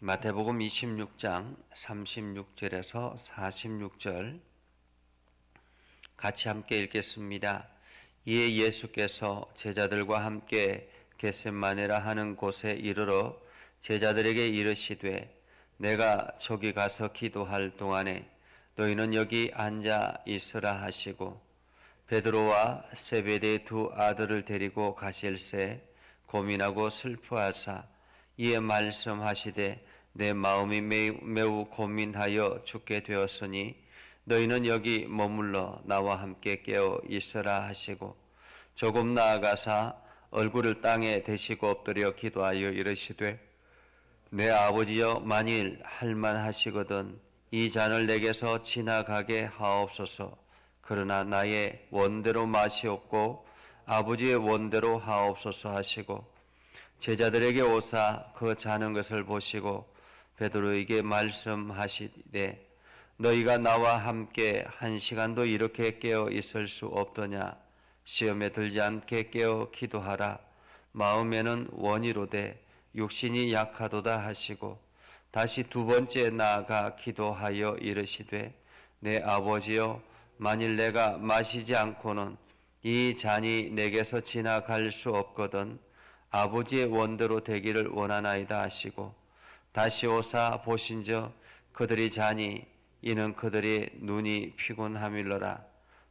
마태복음 26장 36절에서 46절 같이 함께 읽겠습니다. 이에 예수께서 제자들과 함께 겟셋마네라 하는 곳에 이르러 제자들에게 이르시되 내가 저기 가서 기도할 동안에 너희는 여기 앉아 있으라 하시고 베드로와 세베대의 두 아들을 데리고 가실새 고민하고 슬퍼하사 이에 말씀하시되 내 마음이 매우 고민하여 죽게 되었으니 너희는 여기 머물러 나와 함께 깨어 있으라 하시고 조금 나아가사 얼굴을 땅에 대시고 엎드려 기도하여 이르시되 내 아버지여 만일 할만하시거든 이 잔을 내게서 지나가게 하옵소서. 그러나 나의 원대로 마시옵고 아버지의 원대로 하옵소서 하시고 제자들에게 오사 그 자는 것을 보시고 베드로에게 말씀하시되 너희가 나와 함께 한 시간도 이렇게 깨어 있을 수 없더냐. 시험에 들지 않게 깨어 기도하라. 마음에는 원이로되 육신이 약하도다 하시고 다시 두 번째 나아가 기도하여 이르시되 내 아버지여 만일 내가 마시지 않고는 이 잔이 내게서 지나갈 수 없거든 아버지의 원대로 되기를 원하나이다 하시고 다시 오사 보신즉 그들이 자니 이는 그들의 눈이 피곤함일러라.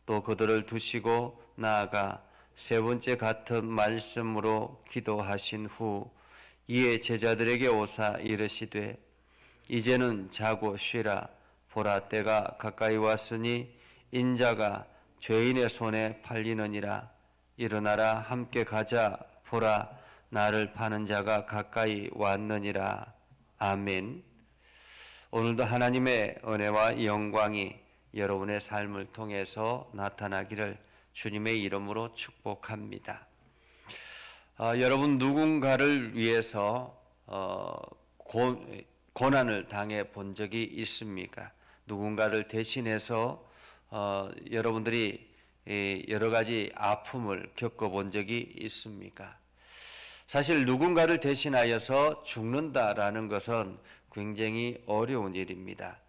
또 그들을 두시고 나아가 세 번째 같은 말씀으로 기도하신 후 이에 제자들에게 오사 이르시되 이제는 자고 쉬라. 보라 때가 가까이 왔으니 인자가 죄인의 손에 팔리느니라. 일어나라 함께 가자. 보라 나를 파는 자가 가까이 왔느니라. 아멘. 오늘도 하나님의 은혜와 영광이 여러분의 삶을 통해서 나타나기를 주님의 이름으로 축복합니다. 여러분 누군가를 위해서 고난을 당해 본 적이 있습니까? 누군가를 대신해서 여러분들이 여러 가지 아픔을 겪어본 적이 있습니까? 사실 누군가를 대신하여서 죽는다라는 것은 굉장히 어려운 일입니다.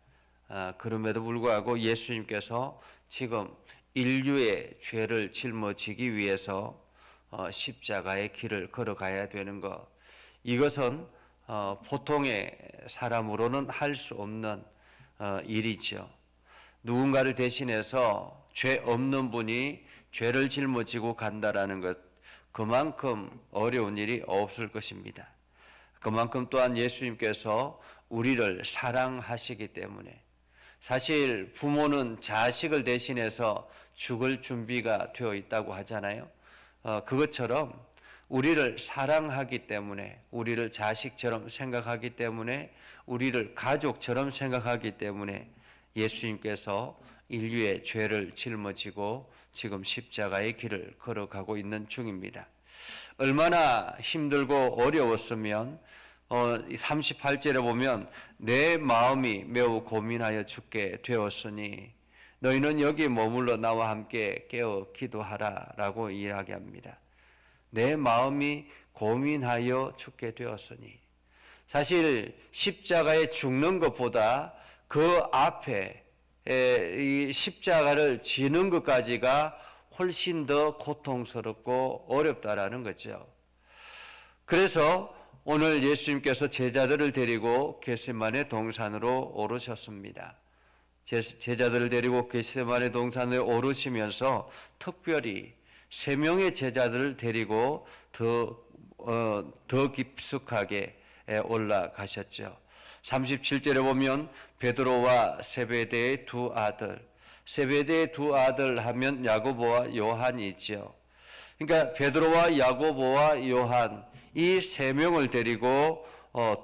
그럼에도 불구하고 예수님께서 지금 인류의 죄를 짊어지기 위해서 십자가의 길을 걸어가야 되는 것, 이것은 보통의 사람으로는 할 수 없는 일이죠. 누군가를 대신해서 죄 없는 분이 죄를 짊어지고 간다라는 것, 그만큼 어려운 일이 없을 것입니다. 그만큼 또한 예수님께서 우리를 사랑하시기 때문에, 사실 부모는 자식을 대신해서 죽을 준비가 되어 있다고 하잖아요. 그것처럼 우리를 사랑하기 때문에, 우리를 자식처럼 생각하기 때문에, 우리를 가족처럼 생각하기 때문에 예수님께서 인류의 죄를 짊어지고 지금 십자가의 길을 걸어가고 있는 중입니다. 얼마나 힘들고 어려웠으면 38절에 보면 내 마음이 매우 고민하여 죽게 되었으니 너희는 여기 머물러 나와 함께 깨어 기도하라 라고 이야기합니다. 내 마음이 고민하여 죽게 되었으니, 사실 십자가에 죽는 것보다 그 앞에 이 십자가를 지는 것까지가 훨씬 더 고통스럽고 어렵다라는 거죠. 그래서 오늘 예수님께서 제자들을 데리고 겟세마네 동산으로 오르셨습니다. 제자들을 데리고 겟세마네 동산에 오르시면서 특별히 3명의 제자들을 데리고 더 깊숙하게 올라가셨죠. 37절에 보면 베드로와 세베대의 두 아들, 세베대의 두 아들 하면 야고보와 요한이죠. 그러니까 베드로와 야고보와 요한, 이 3명을 데리고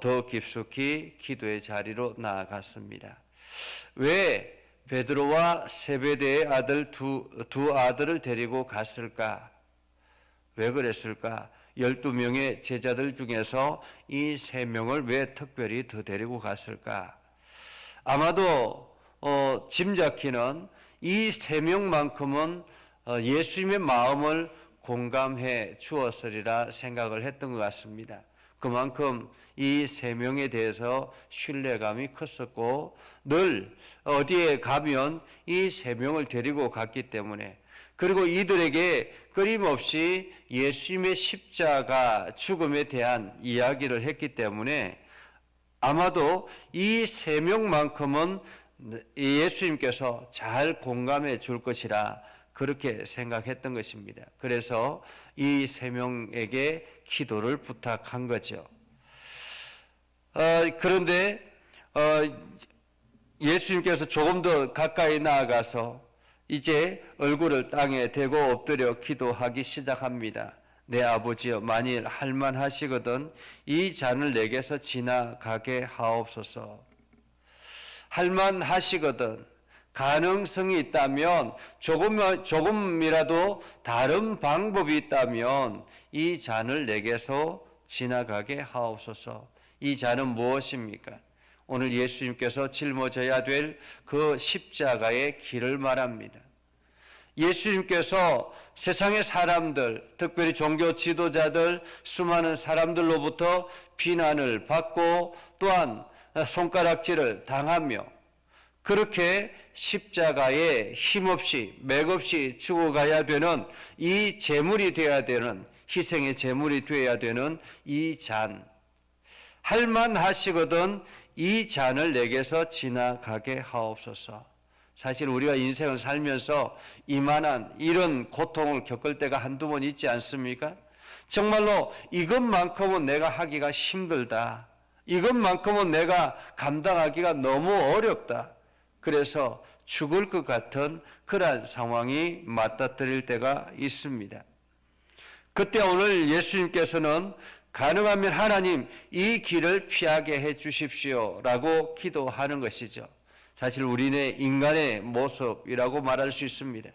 더 깊숙이 기도의 자리로 나아갔습니다. 왜 베드로와 세베대의 아들 두 아들을 데리고 갔을까? 왜 그랬을까? 12명의 제자들 중에서 이 3명을 왜 특별히 더 데리고 갔을까? 아마도 짐작키는 이 3명만큼은 예수님의 마음을 공감해 주었으리라 생각을 했던 것 같습니다. 그만큼 이 세 명에 대해서 신뢰감이 컸었고 늘 어디에 가면 이 세 명을 데리고 갔기 때문에, 그리고 이들에게 끊임없이 예수님의 십자가 죽음에 대한 이야기를 했기 때문에 아마도 이 세 명만큼은 예수님께서 잘 공감해 줄 것이라 그렇게 생각했던 것입니다. 그래서 이 세 명에게 기도를 부탁한 거죠. 그런데 예수님께서 조금 더 가까이 나아가서 이제 얼굴을 땅에 대고 엎드려 기도하기 시작합니다. 내 아버지여, 만일 할만하시거든 이 잔을 내게서 지나가게 하옵소서. 할만하시거든, 가능성이 있다면, 조금이라도 다른 방법이 있다면 이 잔을 내게서 지나가게 하옵소서. 이 잔은 무엇입니까? 오늘 예수님께서 짊어져야 될 그 십자가의 길을 말합니다. 예수님께서 세상의 사람들, 특별히 종교 지도자들, 수많은 사람들로부터 비난을 받고 또한 손가락질을 당하며 그렇게 십자가에 힘없이 맥없이 죽어가야 되는 이 제물이 되어야 되는, 희생의 제물이 되어야 되는 이 잔, 할만하시거든 이 잔을 내게서 지나가게 하옵소서. 사실 우리가 인생을 살면서 이만한 이런 고통을 겪을 때가 한두 번 있지 않습니까? 정말로 이것만큼은 내가 하기가 힘들다, 이것만큼은 내가 감당하기가 너무 어렵다, 그래서 죽을 것 같은 그러한 상황이 맞닥뜨릴 때가 있습니다. 그때 오늘 예수님께서는 가능하면 하나님 이 길을 피하게 해 주십시오 라고 기도하는 것이죠. 사실 우리네 인간의 모습이라고 말할 수 있습니다.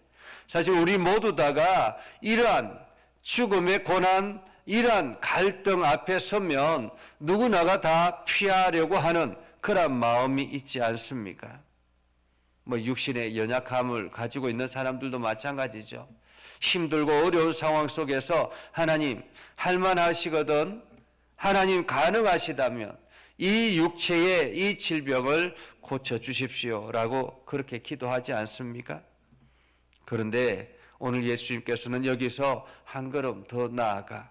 사실 우리 모두 다가 이러한 죽음의 고난, 이러한 갈등 앞에 서면 누구나가 다 피하려고 하는 그런 마음이 있지 않습니까? 육신의 연약함을 가지고 있는 사람들도 마찬가지죠. 힘들고 어려운 상황 속에서 하나님 할만하시거든, 하나님 가능하시다면 이 육체의 이 질병을 고쳐주십시오 라고 그렇게 기도하지 않습니까? 그런데 오늘 예수님께서는 여기서 한 걸음 더 나아가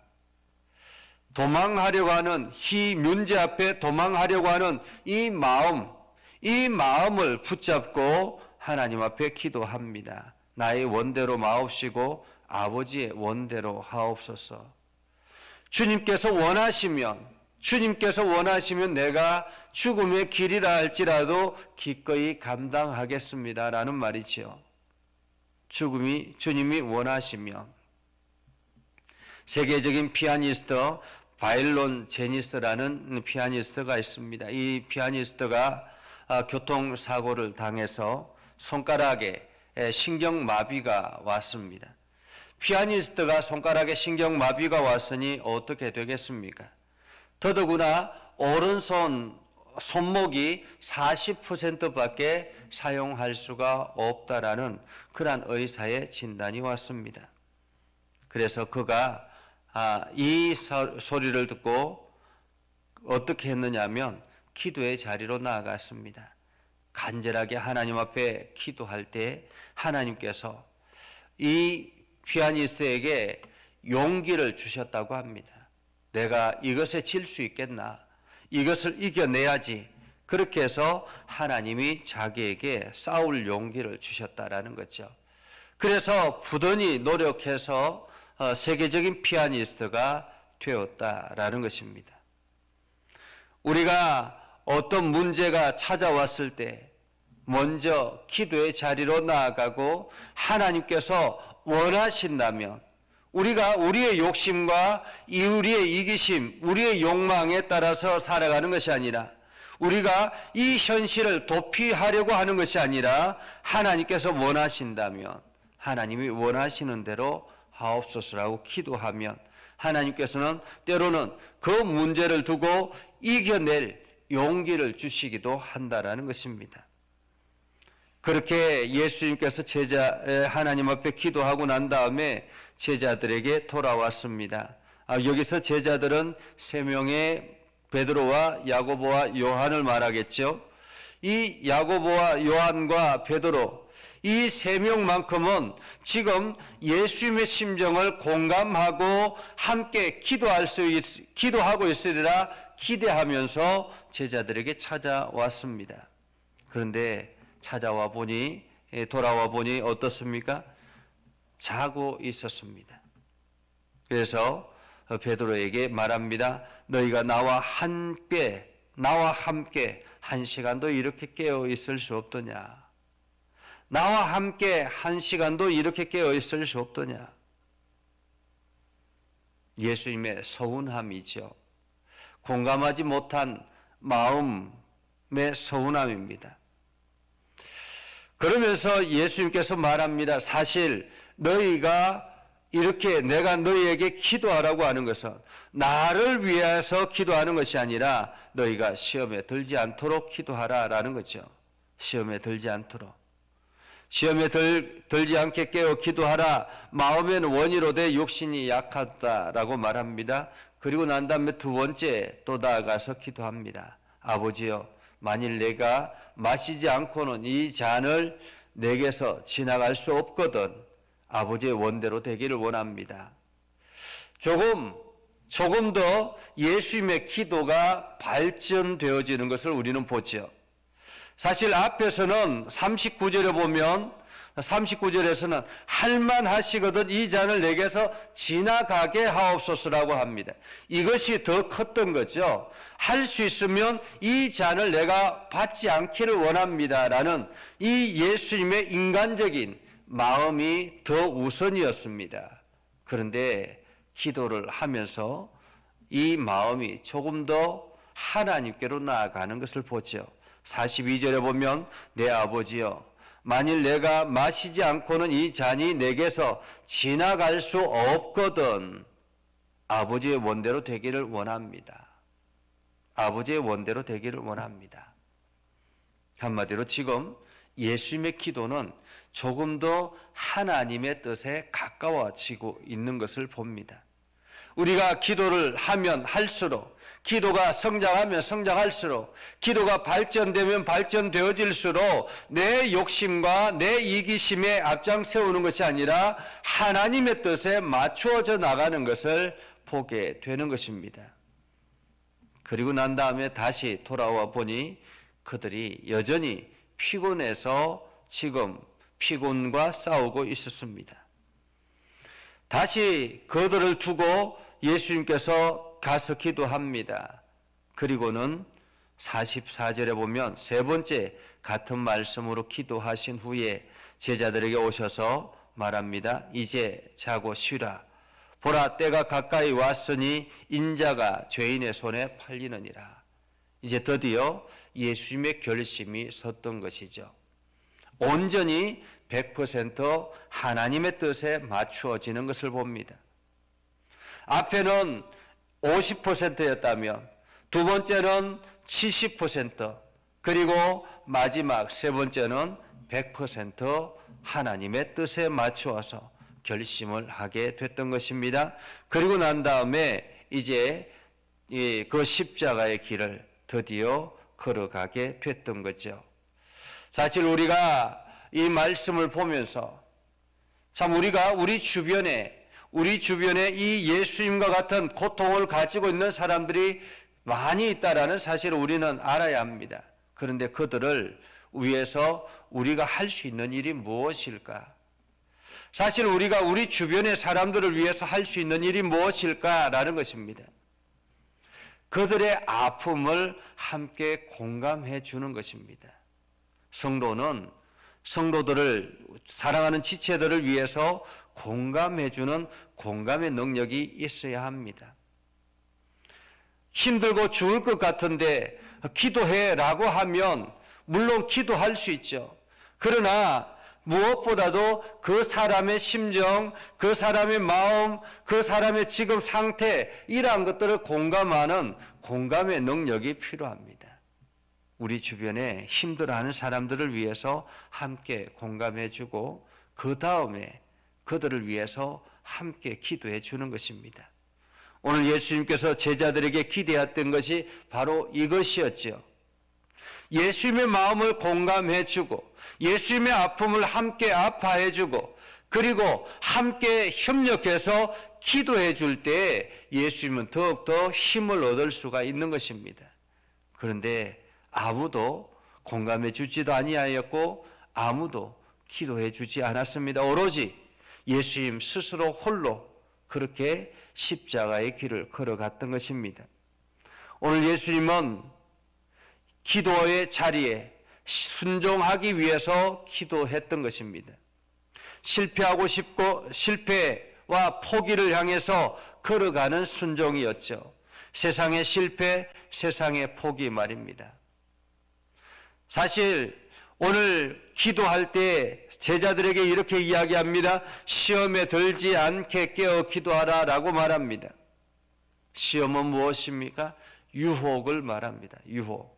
도망하려고 하는, 이 문제 앞에 도망하려고 하는 이 마음을 붙잡고 하나님 앞에 기도합니다. 나의 원대로 마옵시고 아버지의 원대로 하옵소서. 주님께서 원하시면 내가 죽음의 길이라 할지라도 기꺼이 감당하겠습니다 라는 말이지요. 주님이 원하시면. 세계적인 피아니스트 바일론 제니스라는 피아니스트가 있습니다. 이 피아니스트가 교통사고를 당해서 손가락에 신경마비가 왔습니다. 피아니스트가 손가락에 신경마비가 왔으니 어떻게 되겠습니까? 더더구나 오른손 손목이 40%밖에 사용할 수가 없다라는 그러한 의사의 진단이 왔습니다. 그래서 그가 이 소리를 듣고 어떻게 했느냐면 기도의 자리로 나아갔습니다. 간절하게 하나님 앞에 기도할 때 하나님께서 이 피아니스트에게 용기를 주셨다고 합니다. 내가 이것에 질 수 있겠나? 이것을 이겨내야지. 그렇게 해서 하나님이 자기에게 싸울 용기를 주셨다라는 거죠. 그래서 부단히 노력해서 세계적인 피아니스트가 되었다라는 것입니다. 우리가 어떤 문제가 찾아왔을 때 먼저 기도의 자리로 나아가고 하나님께서 원하신다면 우리가 우리의 욕심과 우리의 이기심, 우리의 욕망에 따라서 살아가는 것이 아니라 우리가 이 현실을 도피하려고 하는 것이 아니라 하나님께서 원하신다면 하나님이 원하시는 대로 하옵소서라고 기도하면 하나님께서는 때로는 그 문제를 두고 이겨낼 용기를 주시기도 한다라는 것입니다. 그렇게 예수님께서 하나님 앞에 기도하고 난 다음에 제자들에게 돌아왔습니다. 여기서 제자들은 세 명의 베드로와 야고보와 요한을 말하겠죠. 이 야고보와 요한과 베드로 이 세 명만큼은 지금 예수님의 심정을 공감하고 함께 기도하고 있으리라 기대하면서 제자들에게 찾아왔습니다. 그런데 돌아와 보니 어떻습니까? 자고 있었습니다. 그래서 베드로에게 말합니다. 너희가 나와 함께 1시간도 이렇게 깨어 있을 수 없더냐? 나와 함께 1시간도 이렇게 깨어 있을 수 없더냐? 예수님의 서운함이죠. 공감하지 못한 마음의 서운함입니다. 그러면서 예수님께서 말합니다. 사실 너희가 이렇게 내가 너희에게 기도하라고 하는 것은 나를 위해서 기도하는 것이 아니라 너희가 시험에 들지 않도록 기도하라라는 거죠. 시험에 들지 않도록. 시험에 들지 않게 깨어 기도하라. 마음에는 원이로 돼 육신이 약하다라고 말합니다. 그리고 난 다음에 두 번째 또 나아가서 기도합니다. 아버지여, 만일 내가 마시지 않고는 이 잔을 내게서 지나갈 수 없거든 아버지의 원대로 되기를 원합니다. 조금 더 예수님의 기도가 발전되어지는 것을 우리는 보죠. 사실 앞에서는 39절에서는 할만하시거든 이 잔을 내게서 지나가게 하옵소서라고 합니다. 이것이 더 컸던 거죠. 할 수 있으면 이 잔을 내가 받지 않기를 원합니다라는 이 예수님의 인간적인 마음이 더 우선이었습니다. 그런데 기도를 하면서 이 마음이 조금 더 하나님께로 나아가는 것을 보죠. 42절에 보면 내 아버지여, 만일 내가 마시지 않고는 이 잔이 내게서 지나갈 수 없거든 아버지의 원대로 되기를 원합니다. 아버지의 원대로 되기를 원합니다. 한마디로 지금 예수님의 기도는 조금 더 하나님의 뜻에 가까워지고 있는 것을 봅니다. 우리가 기도를 하면 할수록, 기도가 성장하면 성장할수록, 기도가 발전되면 발전되어질수록 내 욕심과 내 이기심에 앞장 세우는 것이 아니라 하나님의 뜻에 맞추어져 나가는 것을 보게 되는 것입니다. 그리고 난 다음에 다시 돌아와 보니 그들이 여전히 피곤해서 지금 피곤과 싸우고 있었습니다. 다시 그들을 두고 예수님께서 가서 기도합니다. 그리고는 44절에 보면 세 번째 같은 말씀으로 기도하신 후에 제자들에게 오셔서 말합니다. 이제 자고 쉬라. 보라, 때가 가까이 왔으니 인자가 죄인의 손에 팔리느니라. 이제 드디어 예수님의 결심이 섰던 것이죠. 온전히 100% 하나님의 뜻에 맞추어지는 것을 봅니다. 앞에는 50%였다면 두 번째는 70%, 그리고 마지막 세 번째는 100% 하나님의 뜻에 맞추어서 결심을 하게 됐던 것입니다. 그리고 난 다음에 이제 그 십자가의 길을 드디어 걸어가게 됐던 거죠. 사실 우리가 이 말씀을 보면서 참 우리가 우리 주변에 이 예수님과 같은 고통을 가지고 있는 사람들이 많이 있다라는 사실을 우리는 알아야 합니다. 그런데 그들을 위해서 우리가 할 수 있는 일이 무엇일까? 사실 우리가 우리 주변의 사람들을 위해서 할 수 있는 일이 무엇일까라는 것입니다. 그들의 아픔을 함께 공감해 주는 것입니다. 성도들을 사랑하는 지체들을 위해서 공감해 주는 공감의 능력이 있어야 합니다. 힘들고 죽을 것 같은데 기도해라고 하면 물론 기도할 수 있죠. 그러나 무엇보다도 그 사람의 심정, 그 사람의 마음, 그 사람의 지금 상태, 이러한 것들을 공감하는 공감의 능력이 필요합니다. 우리 주변에 힘들어하는 사람들을 위해서 함께 공감해주고 그 다음에 그들을 위해서 함께 기도해 주는 것입니다. 오늘 예수님께서 제자들에게 기대했던 것이 바로 이것이었죠. 예수님의 마음을 공감해주고 예수님의 아픔을 함께 아파해주고 그리고 함께 협력해서 기도해 줄 때 예수님은 더욱더 힘을 얻을 수가 있는 것입니다. 그런데 아무도 공감해 주지도 아니하였고 아무도 기도해 주지 않았습니다. 오로지 예수님 스스로 홀로 그렇게 십자가의 길을 걸어갔던 것입니다. 오늘 예수님은 기도의 자리에 순종하기 위해서 기도했던 것입니다. 실패하고 싶고 실패와 포기를 향해서 걸어가는 순종이었죠. 세상의 실패, 세상의 포기 말입니다. 사실 오늘 기도할 때 제자들에게 이렇게 이야기합니다. 시험에 들지 않게 깨어 기도하라 라고 말합니다. 시험은 무엇입니까? 유혹을 말합니다. 유혹.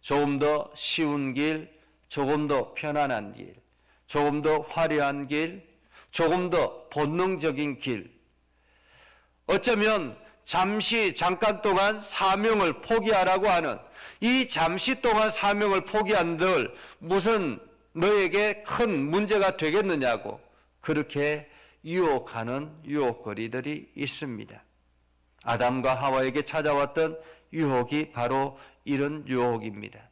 조금 더 쉬운 길, 조금 더 편안한 길, 조금 더 화려한 길, 조금 더 본능적인 길. 어쩌면 잠깐 동안 사명을 포기하라고 하는 이 잠시 동안 사명을 포기한들 무슨 너에게 큰 문제가 되겠느냐고 그렇게 유혹하는 유혹거리들이 있습니다. 아담과 하와에게 찾아왔던 유혹이 바로 이런 유혹입니다.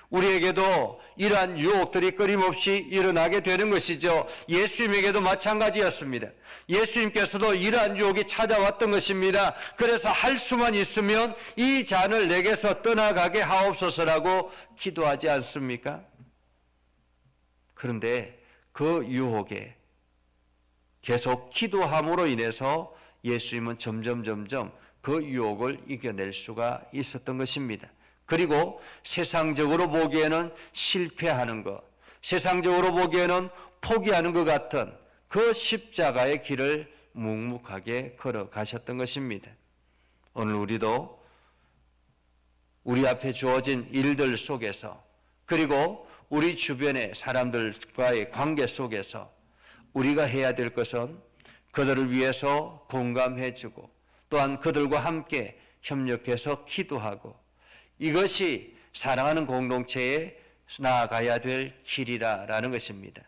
우리에게도 이러한 유혹들이 끊임없이 일어나게 되는 것이죠. 예수님에게도 마찬가지였습니다. 예수님께서도 이러한 유혹이 찾아왔던 것입니다. 그래서 할 수만 있으면 이 잔을 내게서 떠나가게 하옵소서라고 기도하지 않습니까? 그런데 그 유혹에 계속 기도함으로 인해서 예수님은 점점 그 유혹을 이겨낼 수가 있었던 것입니다. 그리고 세상적으로 보기에는 실패하는 것, 세상적으로 보기에는 포기하는 것 같은 그 십자가의 길을 묵묵하게 걸어가셨던 것입니다. 오늘 우리도 우리 앞에 주어진 일들 속에서 그리고 우리 주변의 사람들과의 관계 속에서 우리가 해야 될 것은 그들을 위해서 공감해주고 또한 그들과 함께 협력해서 기도하고 이것이 사랑하는 공동체에 나아가야 될 길이라는 것입니다.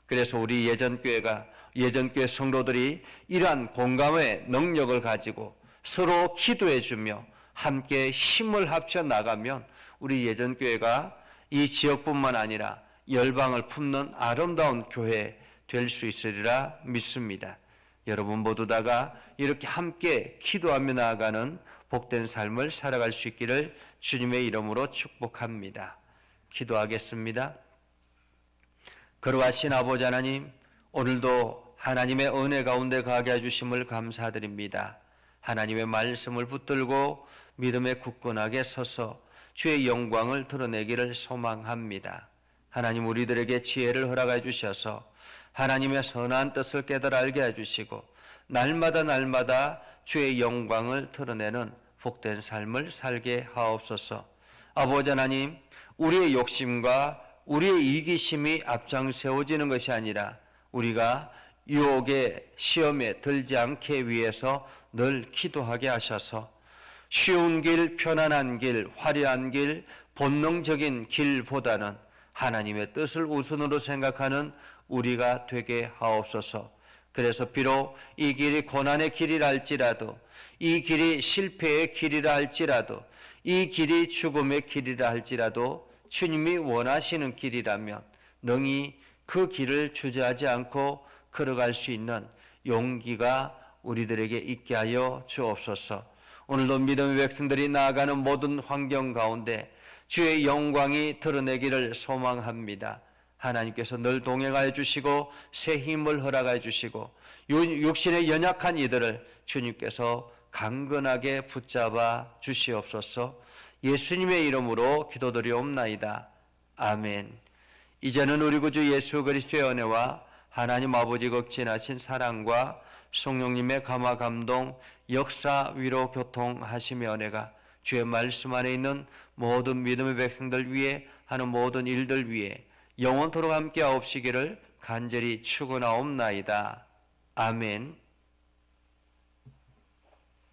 그래서 우리 예전교회 성도들이 이러한 공감의 능력을 가지고 서로 기도해주며 함께 힘을 합쳐 나가면 우리 예전교회가 이 지역뿐만 아니라 열방을 품는 아름다운 교회 될 수 있으리라 믿습니다. 여러분 모두 다가 이렇게 함께 기도하며 나아가는 복된 삶을 살아갈 수 있기를 주님의 이름으로 축복합니다. 기도하겠습니다. 거룩하신 아버지 하나님, 오늘도 하나님의 은혜 가운데 가게 해주심을 감사드립니다. 하나님의 말씀을 붙들고 믿음에 굳건하게 서서 주의 영광을 드러내기를 소망합니다. 하나님 우리들에게 지혜를 허락해 주셔서 하나님의 선한 뜻을 깨달아 알게 해주시고 날마다 주의 영광을 드러내는 복된 삶을 살게 하옵소서. 아버지 하나님, 우리의 욕심과 우리의 이기심이 앞장 세워지는 것이 아니라 우리가 유혹의 시험에 들지 않게 위해서 늘 기도하게 하셔서 쉬운 길, 편안한 길, 화려한 길, 본능적인 길보다는 하나님의 뜻을 우선으로 생각하는 우리가 되게 하옵소서. 그래서 비록 이 길이 고난의 길이라 할지라도 이 길이 실패의 길이라 할지라도 이 길이 죽음의 길이라 할지라도 주님이 원하시는 길이라면 능히 그 길을 주저하지 않고 걸어갈 수 있는 용기가 우리들에게 있게 하여 주옵소서. 오늘도 믿음의 백성들이 나아가는 모든 환경 가운데 주의 영광이 드러내기를 소망합니다. 하나님께서 늘 동행하여 주시고 새 힘을 허락하여 주시고 육신의 연약한 이들을 주님께서 강건하게 붙잡아 주시옵소서. 예수님의 이름으로 기도드리옵나이다. 아멘. 이제는 우리 구주 예수 그리스도의 은혜와 하나님 아버지 극진하신 사랑과 성령님의 감화 감동 역사 위로 교통하심의 은혜가 주의 말씀 안에 있는 모든 믿음의 백성들 위해 하는 모든 일들 위해 영원토록 함께 하옵시기를 간절히 축원하옵나이다. 아멘.